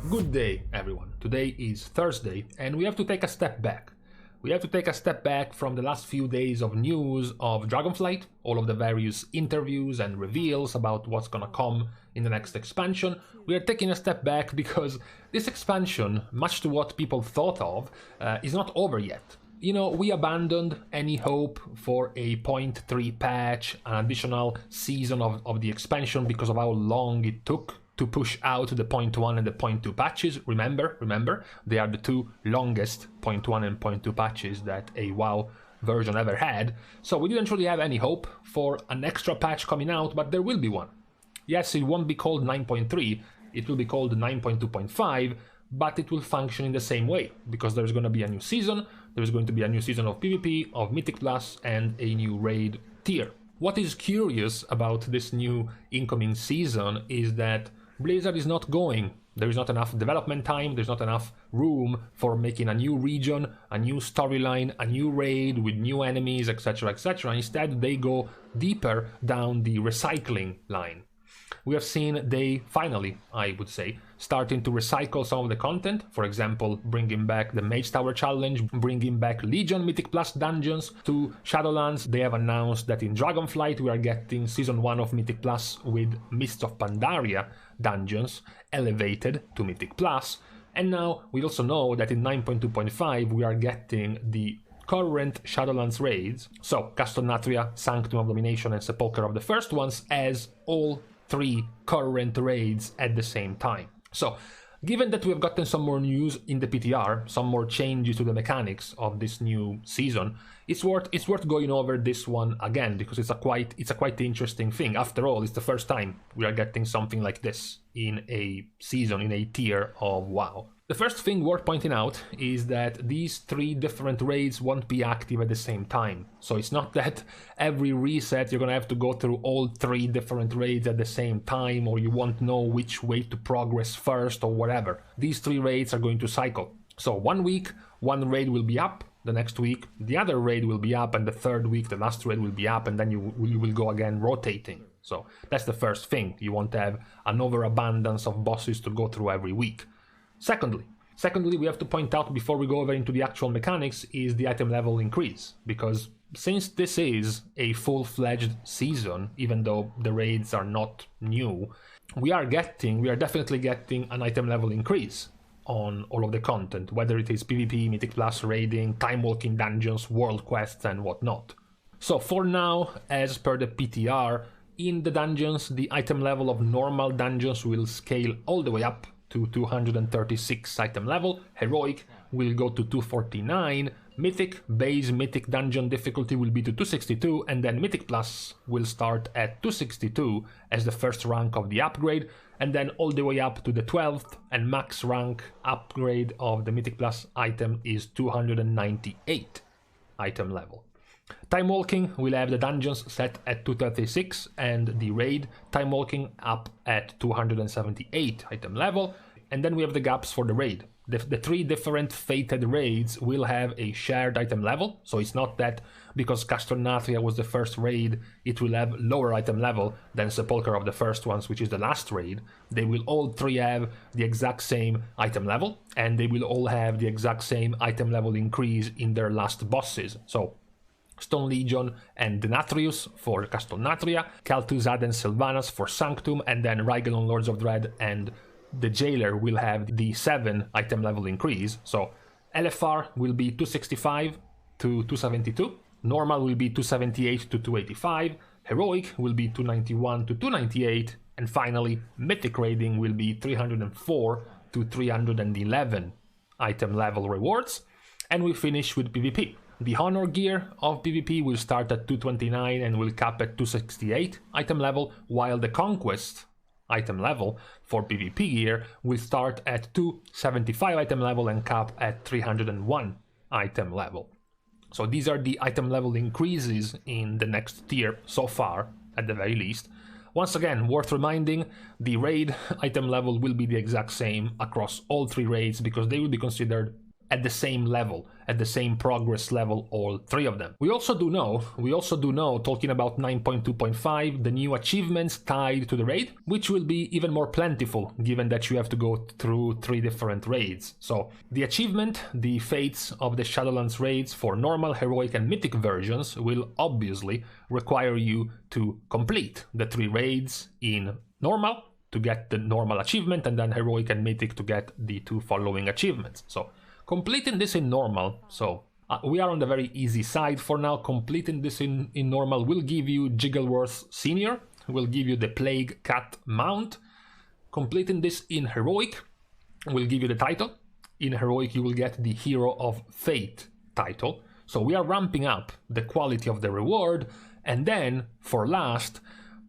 Good day, everyone. Today is Thursday, and we have to take a step back. We have to take a step back from the last few days of news of Dragonflight, all of the various interviews and reveals about what's gonna come in the next expansion. We are taking a step back because this expansion, much to what people thought of, is not over yet. You know, we abandoned any hope for a 0.3 patch, an additional season of the expansion because of how long it took to push out the 0.1 and the 0.2 patches. Remember, they are the two longest 0.1 and 0.2 patches that a WoW version ever had. So we didn't really have any hope for an extra patch coming out, but there will be one. Yes, it won't be called 9.3, it will be called 9.2.5, but it will function in the same way, because there's going to be a new season, there's going to be a new season of PvP, of Mythic Plus, and a new raid tier. What is curious about this new incoming season is that Blizzard is not going. There is not enough development time, there's not enough room for making a new region, a new storyline, a new raid with new enemies, etc, etc. Instead, they go deeper down the recycling line. We have seen they finally, I would say, starting to recycle some of the content. For example, bringing back the Mage Tower Challenge, bringing back Legion Mythic Plus dungeons to Shadowlands. They have announced that in Dragonflight we are getting Season 1 of Mythic Plus with Mists of Pandaria dungeons elevated to Mythic Plus. And now we also know that in 9.2.5 we are getting the current Shadowlands raids, so Castle Natria, Sanctum of Domination, and Sepulchre of the first ones, as all three current raids at the same time. So, given that we have gotten some more news in the PTR, some more changes to the mechanics of this new season, it's worth going over this one again, because it's a quite interesting thing. After all, it's the first time we are getting something like this in a season, in a tier of WoW. The first thing worth pointing out is that these three different raids won't be active at the same time. So it's not that every reset you're gonna have to go through all three different raids at the same time, or you won't know which way to progress first or whatever. These three raids are going to cycle. So 1 week, one raid will be up, the next week the other raid will be up, and the third week the last raid will be up, and then you will go again rotating. So that's the first thing. You won't have an overabundance of bosses to go through every week. Secondly, we have to point out before we go over into the actual mechanics is the item level increase, because since this is a full-fledged season, even though the raids are not new, we are definitely getting an item level increase on all of the content, whether it is PvP, Mythic Plus, raiding, time-walking dungeons, world quests, and whatnot. So for now, as per the PTR, in the dungeons, the item level of normal dungeons will scale all the way up to 236 item level, Heroic will go to 249, Mythic, base Mythic dungeon difficulty will be to 262, and then Mythic Plus will start at 262 as the first rank of the upgrade, and then all the way up to the 12th and max rank upgrade of the Mythic Plus item is 298 item level. Time walking will have the dungeons set at 236 and the raid time walking up at 278 item level, and then we have the gaps for the raid. The three different fated raids will have a shared item level, so it's not that because Castle Natria was the first raid it will have lower item level than Sepulchre of the first ones, which is the last raid. They will all three have the exact same item level, and they will all have the exact same item level increase in their last bosses. So Stone Legion and Denatrius for Castle Natria, Kel'Thuzad and Sylvanas for Sanctum, and then Raigalon Lords of Dread and the Jailer will have the 7 item level increase. So LFR will be 265 to 272, Normal will be 278 to 285, Heroic will be 291 to 298, and finally Mythic Raiding will be 304 to 311 item level rewards. And we finish with PvP. The Honor gear of PvP will start at 229 and will cap at 268 item level, while the Conquest item level for PvP gear will start at 275 item level and cap at 301 item level. So these are the item level increases in the next tier so far, at the very least. Once again, worth reminding, the raid item level will be the exact same across all three raids because they will be considered at the same level, at the same progress level, all three of them. We also do know, talking about 9.2.5, the new achievements tied to the raid, which will be even more plentiful given that you have to go through 3 different raids. So the achievement, the fates of the Shadowlands raids for normal, heroic and mythic versions will obviously require you to complete the 3 raids in normal to get the normal achievement, and then heroic and mythic to get the 2 following achievements. So completing this in normal, so we are on the very easy side for now. Completing this in normal will give you Jiggleworth Senior, will give you the Plague Cat mount. Completing this in heroic will give you the title. In heroic you will get the Hero of Fate title. So we are ramping up the quality of the reward, and then for last,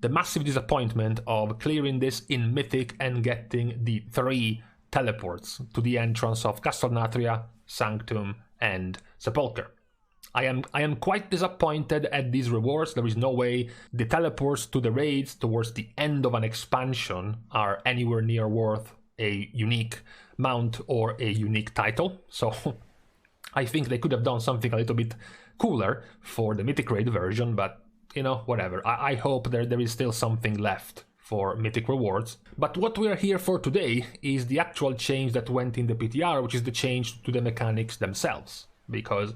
the massive disappointment of clearing this in mythic and getting the 3 teleports to the entrance of Castle Natria, Sanctum, and Sepulchre. I am quite disappointed at these rewards. There is no way the teleports to the raids towards the end of an expansion are anywhere near worth a unique mount or a unique title. So I think they could have done something a little bit cooler for the mythic raid version, but you know, whatever. I hope there is still something left for mythic rewards. But what we are here for today is the actual change that went in the PTR, which is the change to the mechanics themselves. Because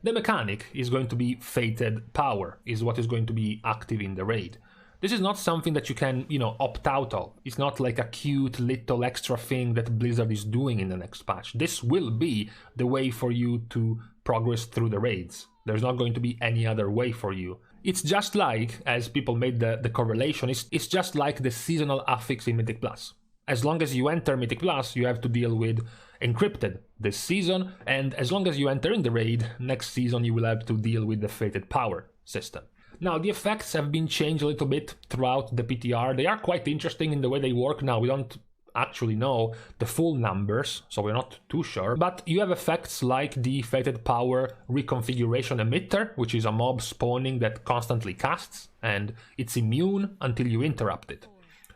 the mechanic is going to be Fated Power, is what is going to be active in the raid. This is not something that you can, you know, opt out of. It's not like a cute little extra thing that Blizzard is doing in the next patch. This will be the way for you to progress through the raids. There's not going to be any other way for you. It's just like, as people made the correlation, it's just like the seasonal affix in Mythic Plus. As long as you enter Mythic Plus, you have to deal with Encrypted this season, and as long as you enter in the raid, next season you will have to deal with the Fated Power system. Now, the effects have been changed a little bit throughout the PTR. They are quite interesting in the way they work. Now, we don't actually know the full numbers, so we're not too sure, but you have effects like the Fated Power Reconfiguration Emitter, which is a mob spawning that constantly casts, and it's immune until you interrupt it.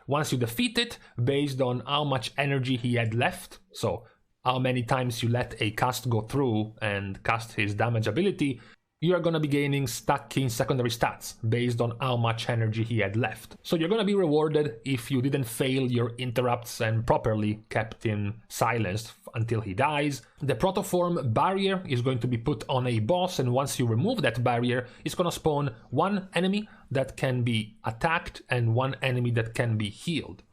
Once you defeat it, based on how much energy he had left, so how many times you let a cast go through and cast his damage ability, you are going to be gaining stacking secondary stats based on how much energy he had left. So you're going to be rewarded if you didn't fail your interrupts and properly kept him silenced until he dies. The protoform barrier is going to be put on a boss, and once you remove that barrier, it's going to spawn 1 enemy that can be attacked and 1 enemy that can be healed.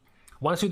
Once you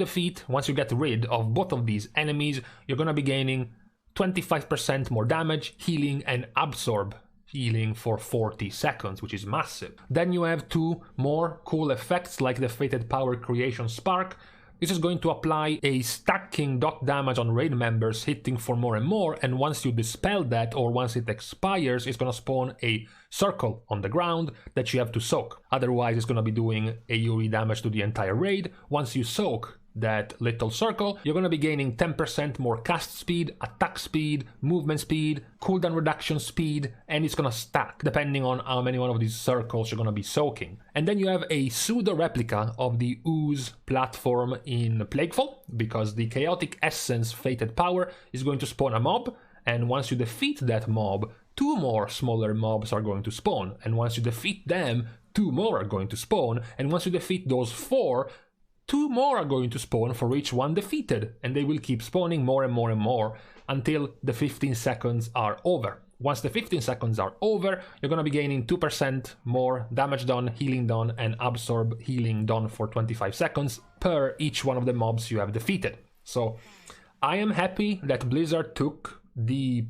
get rid of both of these enemies, you're going to be gaining 25% more damage, healing, and absorb healing for 40 seconds, which is massive. Then you have 2 more cool effects like the Fated Power Creation Spark. This is going to apply a stacking dot damage on raid members hitting for more and more, and once you dispel that or once it expires, it's going to spawn a circle on the ground that you have to soak. Otherwise, it's going to be doing AoE damage to the entire raid. Once you soak that little circle, you're going to be gaining 10% more cast speed, attack speed, movement speed, cooldown reduction speed, and it's going to stack depending on how many one of these circles you're going to be soaking. And then you have a pseudo replica of the Ooze platform in Plaguefall, because the Chaotic Essence Fated Power is going to spawn a mob, and once you defeat that mob, 2 more smaller mobs are going to spawn, and once you defeat them, 2 more are going to spawn, and once you defeat those 4, 2 more are going to spawn for each one defeated, and they will keep spawning more and more and more until the 15 seconds are over. Once the 15 seconds are over, you're going to be gaining 2% more damage done, healing done, and absorb healing done for 25 seconds per each one of the mobs you have defeated. So I am happy that Blizzard took the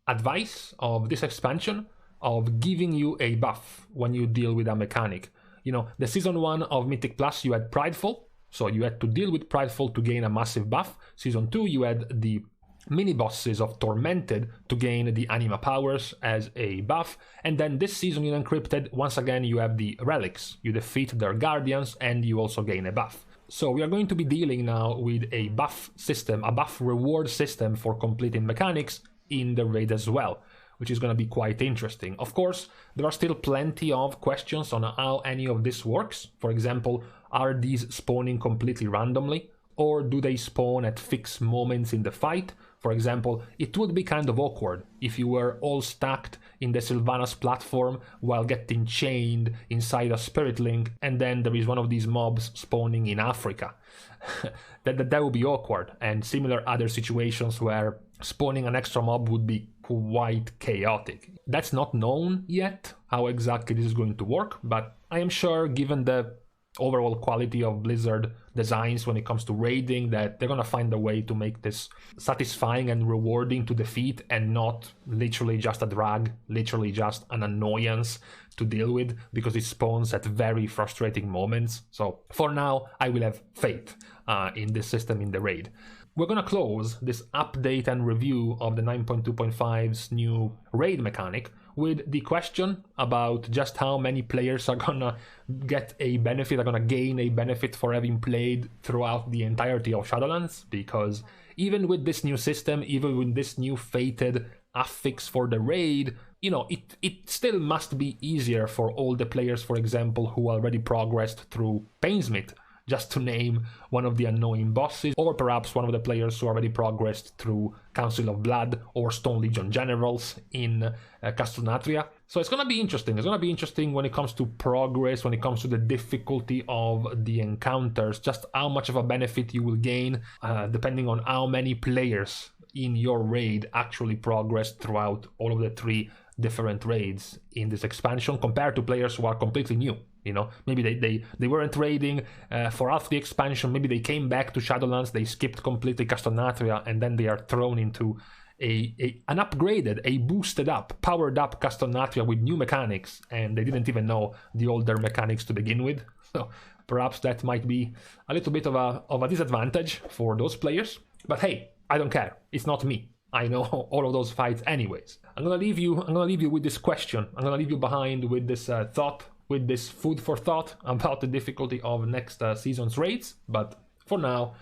advice of this expansion of giving you a buff when you deal with a mechanic. You know, the Season 1 of Mythic Plus, you had Prideful, so you had to deal with Prideful to gain a massive buff. Season 2, you had the mini-bosses of Tormented to gain the Anima powers as a buff. And then this season in Encrypted, once again, you have the Relics. You defeat their Guardians and you also gain a buff. So we are going to be dealing now with a buff system, a buff reward system for completing mechanics in the raid as well, which is going to be quite interesting. Of course, there are still plenty of questions on how any of this works. For example, are these spawning completely randomly? Or do they spawn at fixed moments in the fight? For example, it would be kind of awkward if you were all stacked in the Sylvanas platform while getting chained inside a Spirit Link, and then there is one of these mobs spawning in Africa. that would be awkward, and similar other situations where spawning an extra mob would be quite chaotic. That's not known yet, how exactly this is going to work, but I am sure, given the overall quality of Blizzard designs when it comes to raiding, that they're gonna find a way to make this satisfying and rewarding to defeat and not literally just a drag, literally just an annoyance to deal with because it spawns at very frustrating moments. So for now, I will have faith in this system in the raid. We're gonna close this update and review of the 9.2.5's new raid mechanic with the question about just how many players are gonna get a benefit, are gonna gain a benefit for having played throughout the entirety of Shadowlands, because even with this new system, even with this new fated affix for the raid, you know, it still must be easier for all the players, for example, who already progressed through Painsmith, just to name one of the annoying bosses, or perhaps one of the players who already progressed through Council of Blood or Stone Legion Generals in Castronatria. So it's gonna be interesting. It's gonna be interesting when it comes to progress, when it comes to the difficulty of the encounters, just how much of a benefit you will gain, depending on how many players in your raid actually progressed throughout all of the 3 different raids in this expansion, compared to players who are completely new. You know, maybe they weren't raiding for half the expansion, maybe they came back to Shadowlands, they skipped completely Castronatria, and then they are thrown into an upgraded, a boosted up, powered up Castronatria with new mechanics, and they didn't even know the older mechanics to begin with. So perhaps that might be a little bit of a disadvantage for those players. But hey, I don't care. It's not me. I know all of those fights anyways. I'm gonna leave you with this question. I'm gonna leave you behind with this thought, with this food for thought about the difficulty of next season's raids. But for now,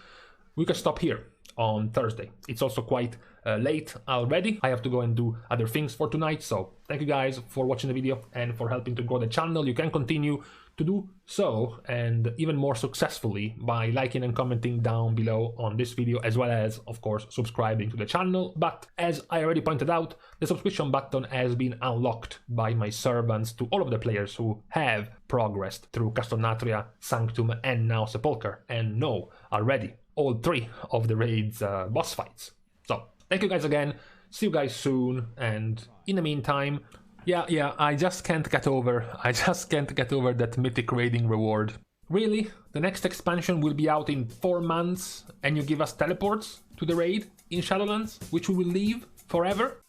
we can stop here on Thursday. It's also quite late already. I have to go and do other things for tonight. So thank you guys for watching the video and for helping to grow the channel. You can continue to do so, and even more successfully, by liking and commenting down below on this video, as well as, of course, subscribing to the channel. But as I already pointed out, the subscription button has been unlocked by my servants to all of the players who have progressed through Castronatria, Sanctum, and now Sepulchre, and know already all 3 of the raid's boss fights. So thank you guys again, see you guys soon, and in the meantime, yeah, I just can't get over that mythic raiding reward. Really? The next expansion will be out in 4 months, and you give us teleports to the raid in Shadowlands, which we will leave forever?